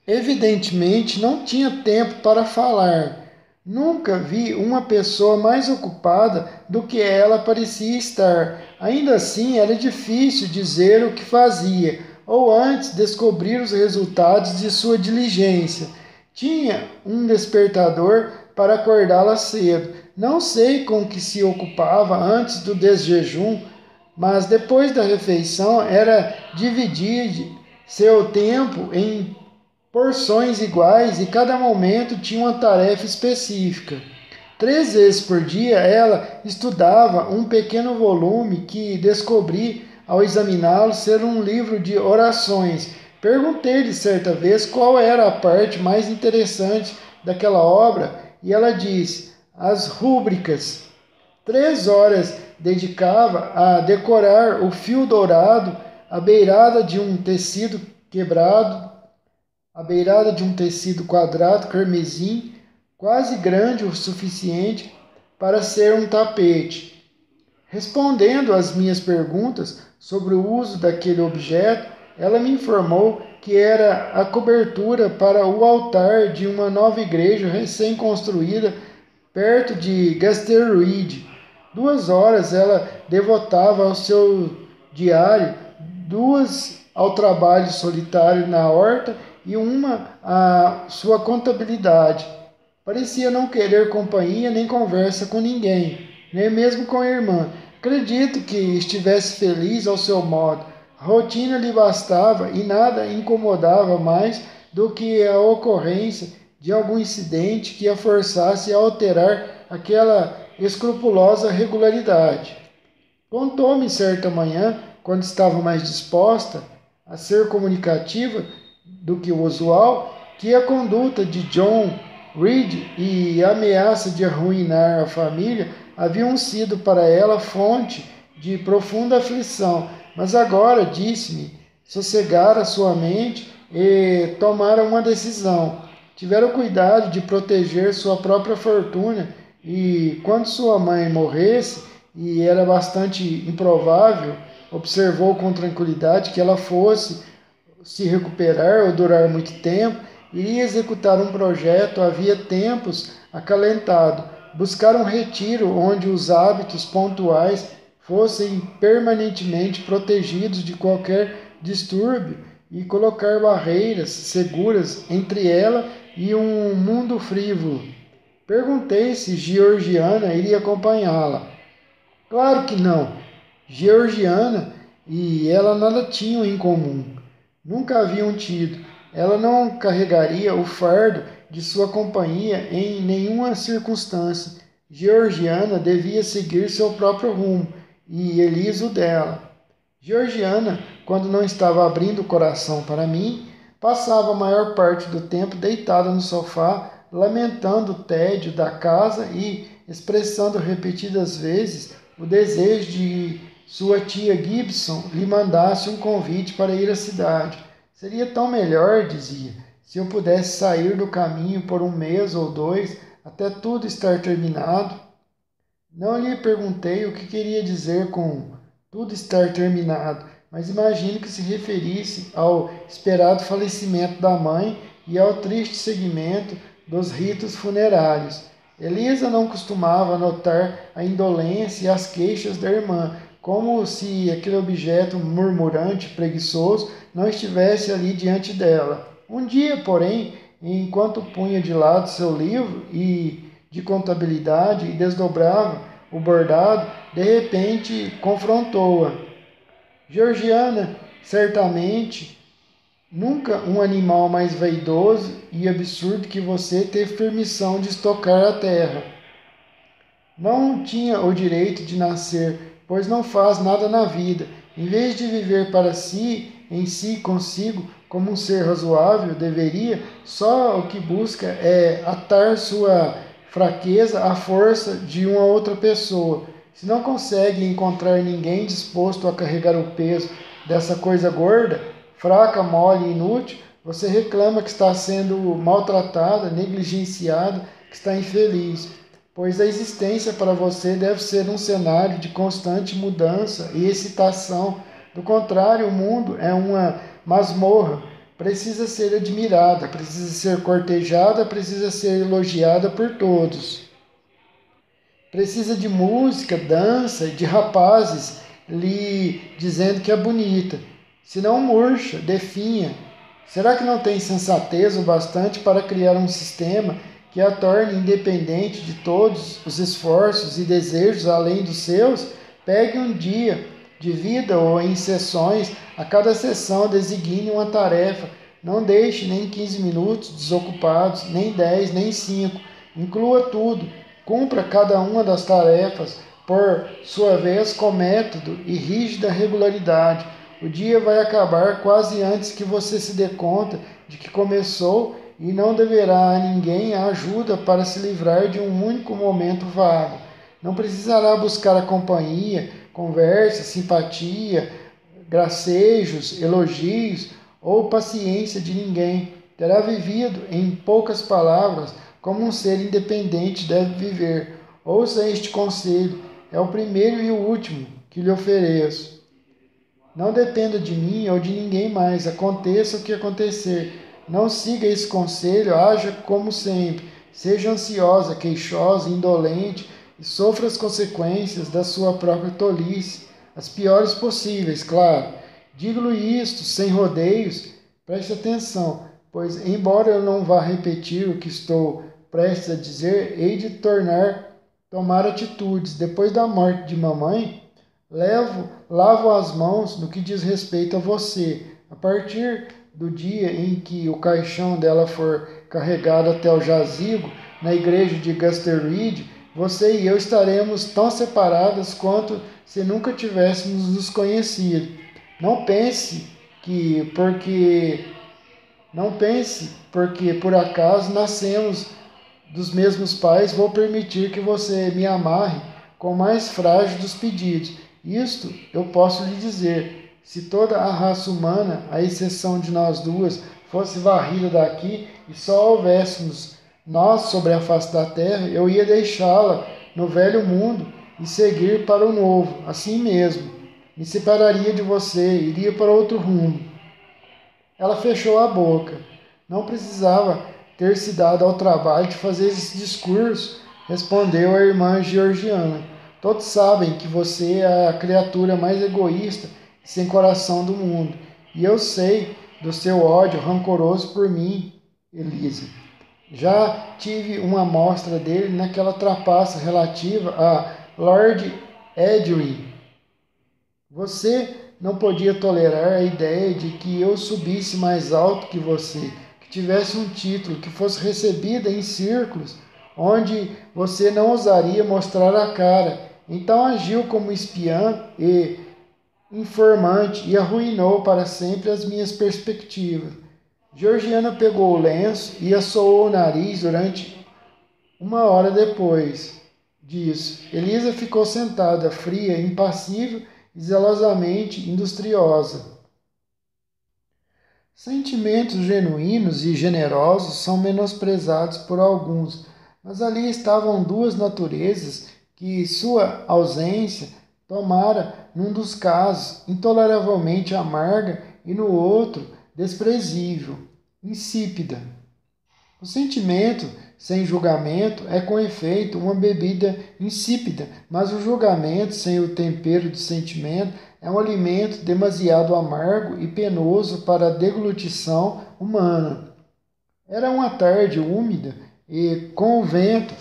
Evidentemente não tinha tempo para falar. Nunca vi uma pessoa mais ocupada do que ela parecia estar. Ainda assim, era difícil dizer o que fazia, ou antes descobrir os resultados de sua diligência. Tinha um despertador para acordá-la cedo. Não sei com que se ocupava antes do desjejum, mas depois da refeição era dividir seu tempo em porções iguais e cada momento tinha uma tarefa específica. 3 vezes por dia ela estudava um pequeno volume que descobri ao examiná-lo ser um livro de orações. Perguntei-lhe certa vez qual era a parte mais interessante daquela obra e ela disse: as rúbricas. 3 horas dedicava a decorar o fio dourado à beirada de um tecido quebrado, à beirada de um tecido quadrado carmesim, quase grande o suficiente para ser um tapete. Respondendo às minhas perguntas sobre o uso daquele objeto, ela me informou que era a cobertura para o altar de uma nova igreja recém-construída perto de Gasterweed. 2 horas ela devotava ao seu diário, 2 ao trabalho solitário na horta e uma à sua contabilidade. Parecia não querer companhia nem conversa com ninguém, nem mesmo com a irmã. Acredito que estivesse feliz ao seu modo. A rotina lhe bastava e nada incomodava mais do que a ocorrência de algum incidente que a forçasse a alterar aquela escrupulosa regularidade. Contou-me certa manhã, quando estava mais disposta a ser comunicativa do que o usual, que a conduta de John Reed e a ameaça de arruinar a família haviam sido para ela fonte de profunda aflição, mas agora, disse-me, sossegara sua mente e tomara uma decisão. Tivera o cuidado de proteger sua própria fortuna e, quando sua mãe morresse, e era bastante improvável, observou com tranquilidade que ela fosse se recuperar ou durar muito tempo, iria executar um projeto havia tempos acalentado, buscar um retiro onde os hábitos pontuais fossem permanentemente protegidos de qualquer distúrbio e colocar barreiras seguras entre ela e um mundo frívolo. Perguntei se Georgiana iria acompanhá-la. Claro que não. Georgiana e ela nada tinham em comum. Nunca haviam tido. Ela não carregaria o fardo de sua companhia em nenhuma circunstância. Georgiana devia seguir seu próprio rumo e Elisa o dela. Georgiana, quando não estava abrindo o coração para mim, passava a maior parte do tempo deitada no sofá, lamentando o tédio da casa e expressando repetidas vezes o desejo de sua tia Gibson lhe mandasse um convite para ir à cidade. Seria tão melhor, dizia, se eu pudesse sair do caminho por um mês ou dois, até tudo estar terminado. Não lhe perguntei o que queria dizer com tudo estar terminado, mas imagino que se referisse ao esperado falecimento da mãe e ao triste seguimento dos ritos funerários. Elisa não costumava notar a indolência e as queixas da irmã, como se aquele objeto murmurante, preguiçoso, não estivesse ali diante dela. Um dia, porém, enquanto punha de lado seu livro e de contabilidade e desdobrava o bordado, de repente confrontou-a. Georgiana, certamente, nunca um animal mais vaidoso e absurdo que você teve permissão de estocar a terra. Não tinha o direito de nascer, pois não faz nada na vida. Em vez de viver para si, em si, consigo, como um ser razoável deveria, só o que busca é atar sua fraqueza à força de uma outra pessoa. Se não consegue encontrar ninguém disposto a carregar o peso dessa coisa gorda, fraca, mole e inútil, você reclama que está sendo maltratada, negligenciada, que está infeliz, pois a existência para você deve ser um cenário de constante mudança e excitação. Do contrário, o mundo é uma masmorra, precisa ser admirada, precisa ser cortejada, precisa ser elogiada por todos. Precisa de música, dança, de rapazes lhe dizendo que é bonita. Se não murcha, definha. Será que não tem sensatez o bastante para criar um sistema que a torne independente de todos os esforços e desejos além dos seus? Pegue um dia de vida ou em sessões, a cada sessão designe uma tarefa. Não deixe nem 15 minutos desocupados, nem 10, nem 5. Inclua tudo. Cumpra cada uma das tarefas, por sua vez, com método e rígida regularidade. O dia vai acabar quase antes que você se dê conta de que começou e não deverá a ninguém a ajuda para se livrar de um único momento vago. Não precisará buscar a companhia, conversa, simpatia, gracejos, elogios ou paciência de ninguém. Terá vivido, em poucas palavras, como um ser independente deve viver. Ouça este conselho, é o primeiro e o último que lhe ofereço. Não dependa de mim ou de ninguém mais, aconteça o que acontecer. Não siga esse conselho, haja como sempre. Seja ansiosa, queixosa, indolente e sofra as consequências da sua própria tolice, as piores possíveis, claro. Digo-lhe isto sem rodeios, preste atenção, pois, embora eu não vá repetir o que estou prestes a dizer, hei de tomar atitudes. Depois da morte de mamãe, Lavo as mãos no que diz respeito a você. A partir do dia em que o caixão dela for carregado até o jazigo, na igreja de Gasterweed, você e eu estaremos tão separadas quanto se nunca tivéssemos nos conhecido. Não pense que porque não pense porque por acaso nascemos dos mesmos pais, vou permitir que você me amarre com o mais frágil dos pedidos. Isto eu posso lhe dizer. Se toda a raça humana, à exceção de nós duas, fosse varrida daqui e só houvéssemos nós sobre a face da terra, eu ia deixá-la no velho mundo e seguir para o novo, assim mesmo. Me separaria de você, iria para outro rumo. Ela fechou a boca. Não precisava ter se dado ao trabalho de fazer esse discurso, respondeu a irmã Georgiana. Todos sabem que você é a criatura mais egoísta e sem coração do mundo. E eu sei do seu ódio rancoroso por mim, Elisa. Já tive uma amostra dele naquela trapaça relativa a Lord Edwin. Você não podia tolerar a ideia de que eu subisse mais alto que você, que tivesse um título, que fosse recebida em círculos onde você não ousaria mostrar a cara. Então agiu como espiã e informante e arruinou para sempre as minhas perspectivas. Georgiana pegou o lenço e assoou o nariz durante uma hora depois disso. Elisa ficou sentada, fria, impassível e zelosamente industriosa. Sentimentos genuínos e generosos são menosprezados por alguns, mas ali estavam duas naturezas que sua ausência tomara, num dos casos, intoleravelmente amarga e no outro, desprezível, insípida. O sentimento sem julgamento é com efeito uma bebida insípida, mas o julgamento sem o tempero do sentimento é um alimento demasiado amargo e penoso para a deglutição humana. Era uma tarde úmida e, com o vento,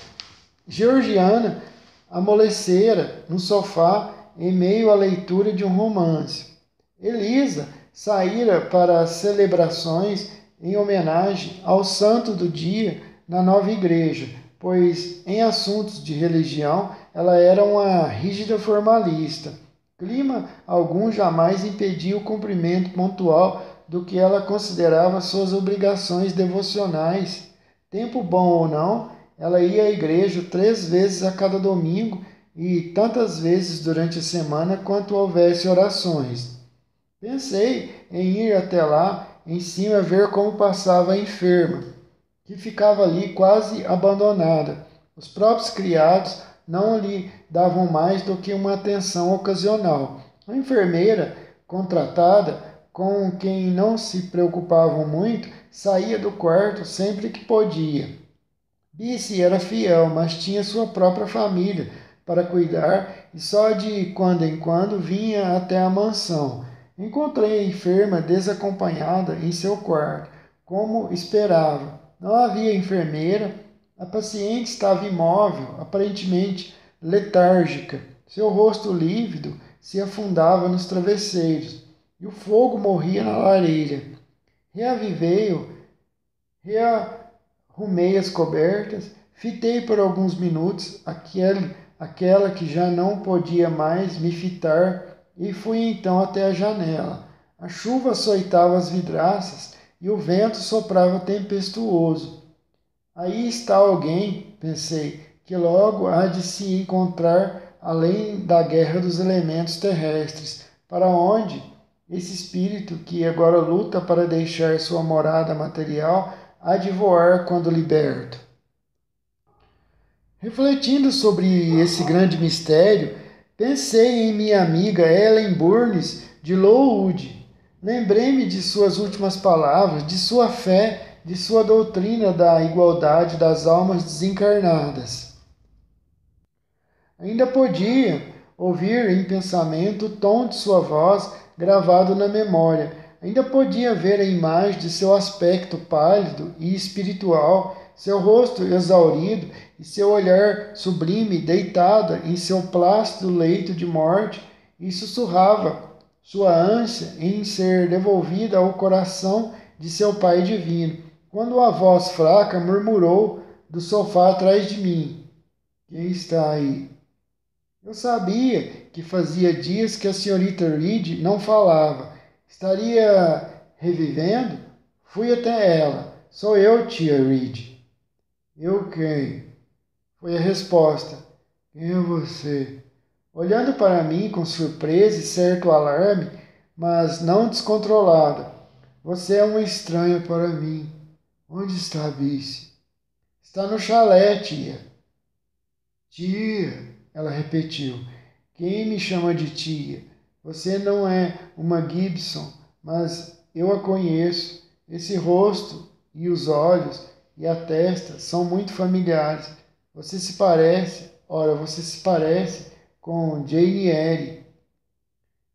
Georgiana amolecera no sofá em meio à leitura de um romance. Elisa saíra para as celebrações em homenagem ao santo do dia na nova igreja, pois em assuntos de religião ela era uma rígida formalista. Clima algum jamais impedia o cumprimento pontual do que ela considerava suas obrigações devocionais. Tempo bom ou não, ela ia à igreja 3 vezes a cada domingo e tantas vezes durante a semana quanto houvesse orações. Pensei em ir até lá em cima ver como passava a enferma, que ficava ali quase abandonada. Os próprios criados não lhe davam mais do que uma atenção ocasional. A enfermeira, contratada, com quem não se preocupavam muito, saía do quarto sempre que podia. Bice era fiel, mas tinha sua própria família para cuidar e só de quando em quando vinha até a mansão. Encontrei a enferma desacompanhada em seu quarto, como esperava. Não havia enfermeira. A paciente estava imóvel, aparentemente letárgica. Seu rosto lívido se afundava nos travesseiros e o fogo morria na lareira. Reavivei-o, rearrumei as cobertas, fitei por alguns minutos aquela que já não podia mais me fitar e fui então até a janela. A chuva açoitava as vidraças e o vento soprava tempestuoso. Aí está alguém, pensei, que logo há de se encontrar além da guerra dos elementos terrestres, para onde esse espírito que agora luta para deixar sua morada material há de voar quando liberto. Refletindo sobre esse grande mistério, pensei em minha amiga Ellen Burns de Lowood. Lembrei-me de suas últimas palavras, de sua fé, de sua doutrina da igualdade das almas desencarnadas. Ainda podia ouvir em pensamento o tom de sua voz gravado na memória. Ainda podia ver a imagem de seu aspecto pálido e espiritual, seu rosto exaurido e seu olhar sublime deitada em seu plácido leito de morte e sussurrava sua ânsia em ser devolvida ao coração de seu Pai divino, quando uma voz fraca murmurou do sofá atrás de mim: Quem está aí? Eu sabia que fazia dias que a senhorita Reed não falava. Estaria revivendo? Fui até ela. Sou eu, tia Reed. Eu quem? Foi a resposta. Quem é você? Olhando para mim com surpresa e certo alarme, mas não descontrolada. Você é um estranho para mim. Onde está a Bice? Está no chalé, tia. Tia, ela repetiu. Quem me chama de tia? Você não é uma Gibson, mas eu a conheço. Esse rosto e os olhos e a testa são muito familiares. Você se parece com Jane Eyre.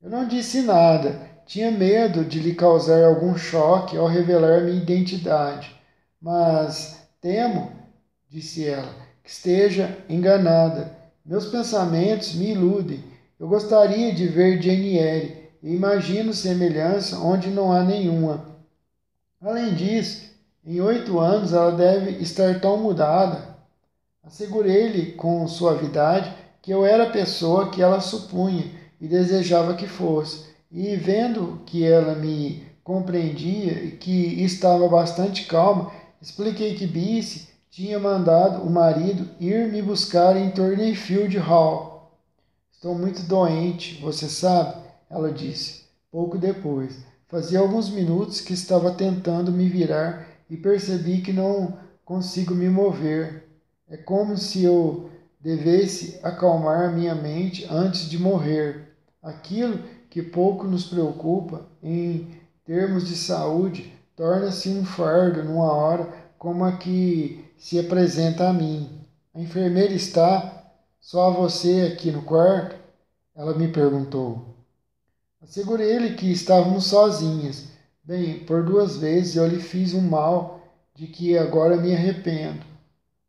Eu não disse nada. Tinha medo de lhe causar algum choque ao revelar minha identidade. Mas temo, disse ela, que esteja enganada. Meus pensamentos me iludem. Eu gostaria de ver Jane Eyre e imagino semelhança onde não há nenhuma. Além disso, em 8 anos ela deve estar tão mudada. Assegurei-lhe com suavidade que eu era a pessoa que ela supunha e desejava que fosse, e vendo que ela me compreendia e que estava bastante calma, expliquei que Bice tinha mandado o marido ir me buscar em Thornfield Hall. Estou muito doente, você sabe, ela disse, pouco depois. Fazia alguns minutos que estava tentando me virar e percebi que não consigo me mover. É como se eu devesse acalmar minha mente antes de morrer. Aquilo que pouco nos preocupa em termos de saúde torna-se um fardo numa hora como a que se apresenta a mim. A enfermeira está? Só você aqui no quarto? Ela me perguntou. Assegurei-lhe que estávamos sozinhas. Bem, por 2 vezes eu lhe fiz um mal de que agora me arrependo.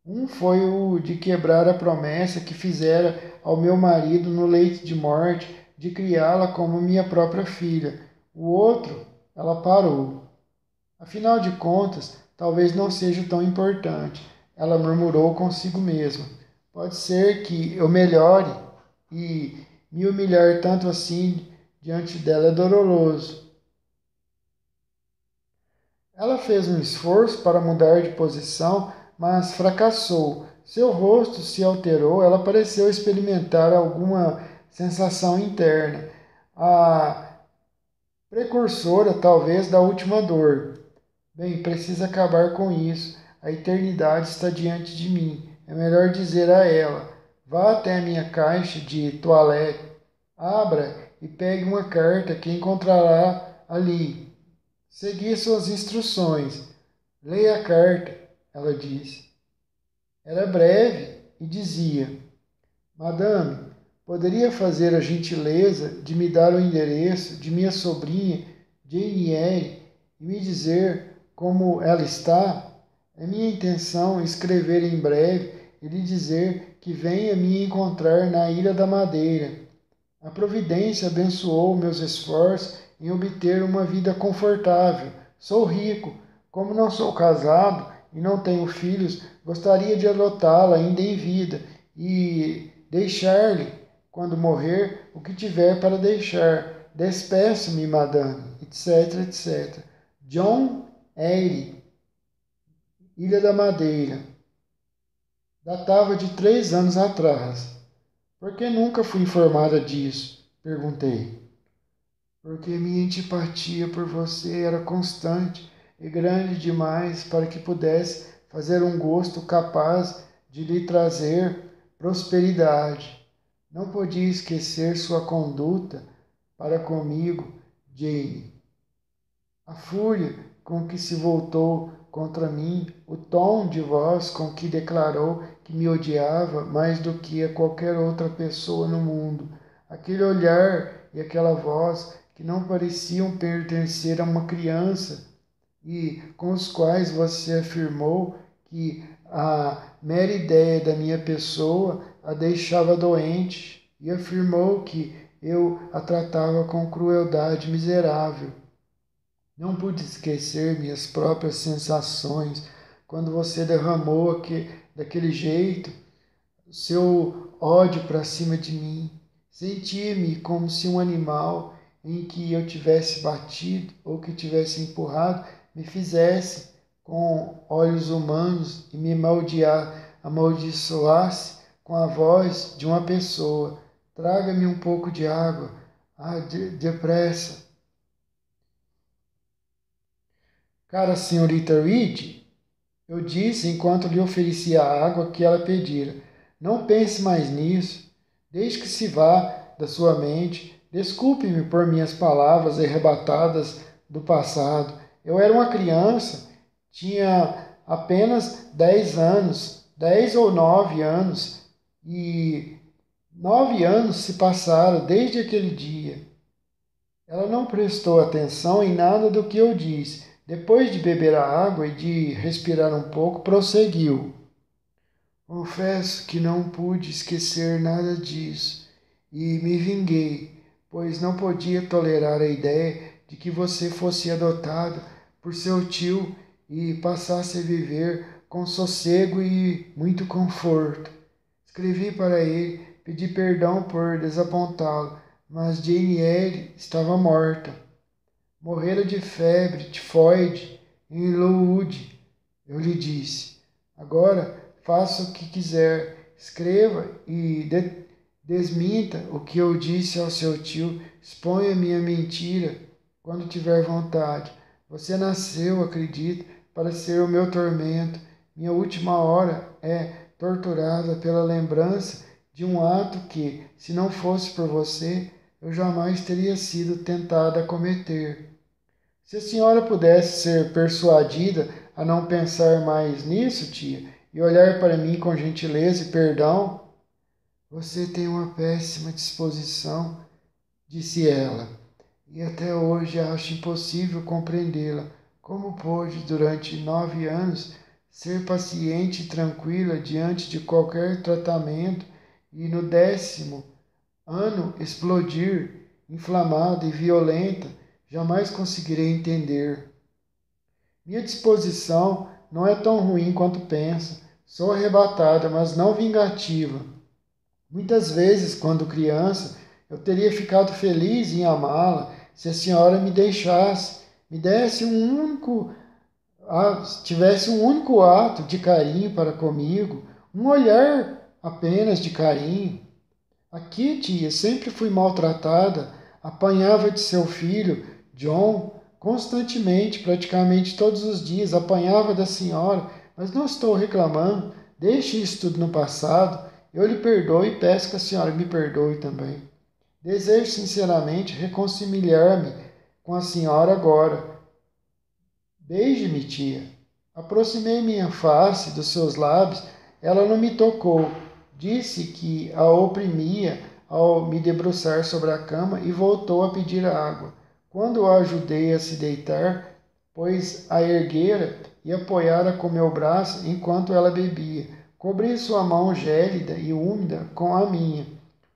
Um foi o de quebrar a promessa que fizera ao meu marido no leito de morte de criá-la como minha própria filha. O outro, ela parou. Afinal de contas, talvez não seja tão importante. Ela murmurou consigo mesma. Pode ser que eu melhore e me humilhar tanto assim diante dela é doloroso. Ela fez um esforço para mudar de posição, mas fracassou. Seu rosto se alterou, ela pareceu experimentar alguma sensação interna, a precursora, talvez, da última dor. Bem, precisa acabar com isso. A eternidade está diante de mim. É melhor dizer a ela: vá até a minha caixa de toilette, abra e pegue uma carta que encontrará ali. Segui suas instruções. Leia a carta, ela disse. Era breve e dizia: Madame, poderia fazer a gentileza de me dar o endereço de minha sobrinha Jane Eyre e me dizer como ela está? É minha intenção escrever em breve e lhe dizer que venha me encontrar na Ilha da Madeira. A providência abençoou meus esforços em obter uma vida confortável. Sou rico. Como não sou casado e não tenho filhos, gostaria de adotá-la ainda em vida e deixar-lhe, quando morrer, o que tiver para deixar. Despeço-me, madame, etc, etc. John Eyre, Ilha da Madeira. Datava de 3 anos atrás. Por que nunca fui informada disso? Perguntei. Porque minha antipatia por você era constante e grande demais para que pudesse fazer um gosto capaz de lhe trazer prosperidade. Não podia esquecer sua conduta para comigo, Jane. A fúria com que se voltou contra mim, o tom de voz com que declarou que me odiava mais do que a qualquer outra pessoa no mundo, aquele olhar e aquela voz que não pareciam pertencer a uma criança e com os quais você afirmou que a mera ideia da minha pessoa a deixava doente e afirmou que eu a tratava com crueldade miserável. Não pude esquecer minhas próprias sensações quando você derramou daquele jeito seu ódio para cima de mim. Sentia-me como se um animal em que eu tivesse batido ou que tivesse empurrado me fizesse com olhos humanos e me amaldiçoasse com a voz de uma pessoa. Traga-me um pouco de água. Depressa. Cara, senhorita Reed, eu disse enquanto lhe oferecia a água que ela pedira. Não pense mais nisso. Deixe que se vá da sua mente. Desculpe-me por minhas palavras arrebatadas do passado. Eu era uma criança, tinha apenas 10 anos, 10 ou 9 anos, e 9 anos se passaram desde aquele dia. Ela não prestou atenção em nada do que eu disse. Depois de beber a água e de respirar um pouco, prosseguiu. Confesso que não pude esquecer nada disso e me vinguei, pois não podia tolerar a ideia de que você fosse adotado por seu tio e passasse a viver com sossego e muito conforto. Escrevi para ele, pedi perdão por desapontá-lo, mas Jane Eyre estava morta. Morrera de febre tifoide em Lowood, eu lhe disse. Agora faça o que quiser, escreva e desminta o que eu disse ao seu tio, exponha minha mentira quando tiver vontade. Você nasceu, acredito, para ser o meu tormento. Minha última hora é torturada pela lembrança de um ato que, se não fosse por você, eu jamais teria sido tentada a cometer. Se a senhora pudesse ser persuadida a não pensar mais nisso, tia, e olhar para mim com gentileza e perdão, você tem uma péssima disposição, disse ela, e até hoje acho impossível compreendê-la. Como pôde, durante 9 anos, ser paciente e tranquila diante de qualquer tratamento e no 10º ano explodir, inflamada e violenta? Jamais conseguirei entender. Minha disposição não é tão ruim quanto pensa. Sou arrebatada, mas não vingativa. Muitas vezes, quando criança, eu teria ficado feliz em amá-la se a senhora me deixasse, me desse tivesse um único ato de carinho para comigo, um olhar apenas de carinho. Aqui, tia, sempre fui maltratada, apanhava de seu filho, John, constantemente, praticamente todos os dias, apanhava da senhora, mas não estou reclamando, deixe isso tudo no passado, eu lhe perdoo e peço que a senhora me perdoe também. Desejo sinceramente reconciliar-me com a senhora agora. Beije-me, tia. Aproximei minha face dos seus lábios, ela não me tocou, disse que a oprimia ao me debruçar sobre a cama e voltou a pedir água. Quando a ajudei a se deitar, pois a erguera e apoiara com meu braço enquanto ela bebia. Cobri sua mão gélida e úmida com a minha.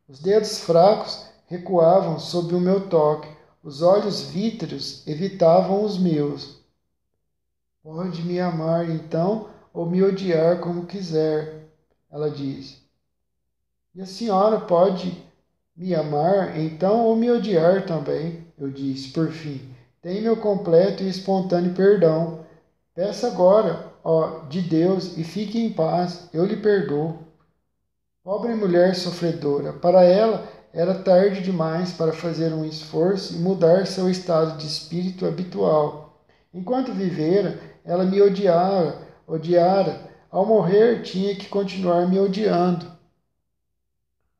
Os dedos fracos recuavam sob o meu toque. Os olhos vítreos evitavam os meus. Pode me amar então ou me odiar como quiser, ela disse. E a senhora pode me amar então ou me odiar também, eu disse, por fim. Tem meu completo e espontâneo perdão. Peça agora, ó, de Deus, e fique em paz, eu lhe perdoo. Pobre mulher sofredora, para ela era tarde demais para fazer um esforço e mudar seu estado de espírito habitual. Enquanto vivera, ela me odiara. Ao morrer, tinha que continuar me odiando.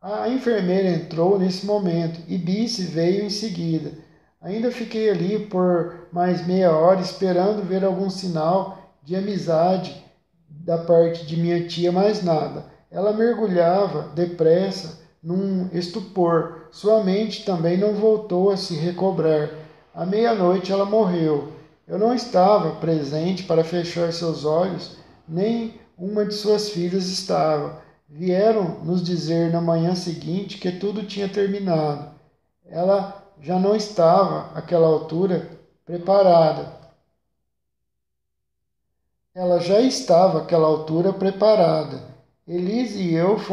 A enfermeira entrou nesse momento e Bice veio em seguida. Ainda fiquei ali por mais meia hora esperando ver algum sinal de amizade da parte de minha tia, mais nada. Ela mergulhava depressa num estupor. Sua mente também não voltou a se recobrar. À meia-noite ela morreu. Eu não estava presente para fechar seus olhos, nem uma de suas filhas estava. Vieram nos dizer na manhã seguinte que tudo tinha terminado. ela já não estava, àquela altura, preparada. Ela já estava, àquela altura, preparada. Elise e eu fomos